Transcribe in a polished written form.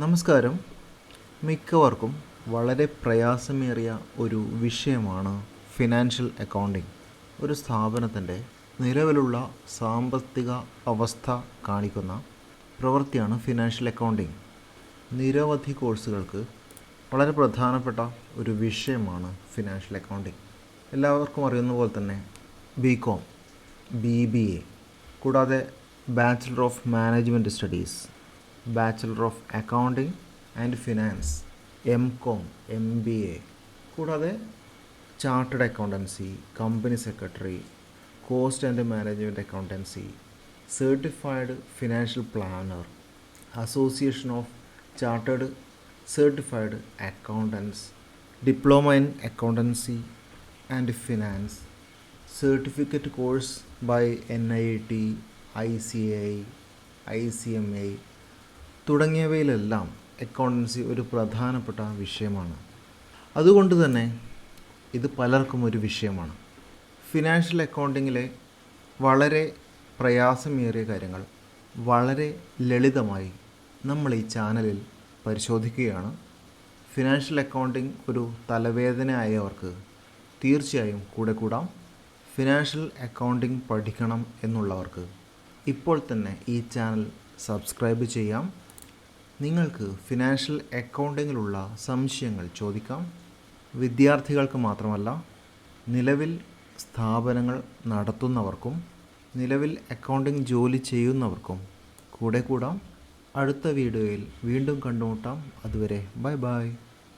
നമസ്കാരം. മിക്കവർക്കും വളരെ പ്രയാസമേറിയ ഒരു വിഷയമാണ് ഫിനാൻഷ്യൽ അക്കൗണ്ടിംഗ്. ഒരു സ്ഥാപനത്തിൻ്റെ നിലവിലുള്ള സാമ്പത്തിക അവസ്ഥ കാണിക്കുന്ന പ്രവൃത്തിയാണ് ഫിനാൻഷ്യൽ അക്കൗണ്ടിംഗ്. നിരവധി കോഴ്സുകൾക്ക് വളരെ പ്രധാനപ്പെട്ട ഒരു വിഷയമാണ് ഫിനാൻഷ്യൽ അക്കൗണ്ടിംഗ്. എല്ലാവർക്കും അറിയുന്ന പോലെ തന്നെ BCom, BBA, കൂടാതെ bachelor of management studies, bachelor of accounting and finance, MCom, MBA, കൂടാതെ chartered accountancy, company secretary, cost and management accountancy, certified financial planner, association of chartered certified accountants, diploma in accountancy and finance, certificate course by NIT, ICAI, ICMA തുടങ്ങിയവയിലെല്ലാം accountancy ഒരു പ്രധാനപ്പെട്ട വിഷയമാണ്. അതുകൊണ്ട് തന്നെ ഇത് പലർക്കും ഒരു വിഷയമാണ്. ഫിനാൻഷ്യൽ അക്കൗണ്ടിങ്ങിലെ വളരെ പ്രയാസമേറിയ കാര്യങ്ങൾ വളരെ ലളിതമായി നമ്മൾ ഈ ചാനലിൽ പരിശോധിക്കുകയാണ്. ഫിനാൻഷ്യൽ അക്കൗണ്ടിങ് ഒരു തലവേദന ആയവർക്ക് തീർച്ചയായും കൂടെ കൂടാം. ഫിനാൻഷ്യൽ അക്കൗണ്ടിങ് പഠിക്കണം എന്നുള്ളവർക്ക് ഇപ്പോൾ തന്നെ ഈ ചാനൽ സബ്സ്ക്രൈബ് ചെയ്യാം. നിങ്ങൾക്ക് ഫിനാൻഷ്യൽ അക്കൗണ്ടിങ്ങിലുള്ള സംശയങ്ങൾ ചോദിക്കാം. വിദ്യാർത്ഥികൾക്ക് മാത്രമല്ല, നിലവിൽ സ്ഥാപനങ്ങൾ നടത്തുന്നവർക്കും നിലവിൽ അക്കൗണ്ടിംഗ് ജോലി ചെയ്യുന്നവർക്കും കൂടെ കൂടാം. അടുത്ത വീഡിയോയിൽ വീണ്ടും കണ്ടുമുട്ടാം. അതുവരെ ബൈ ബൈ.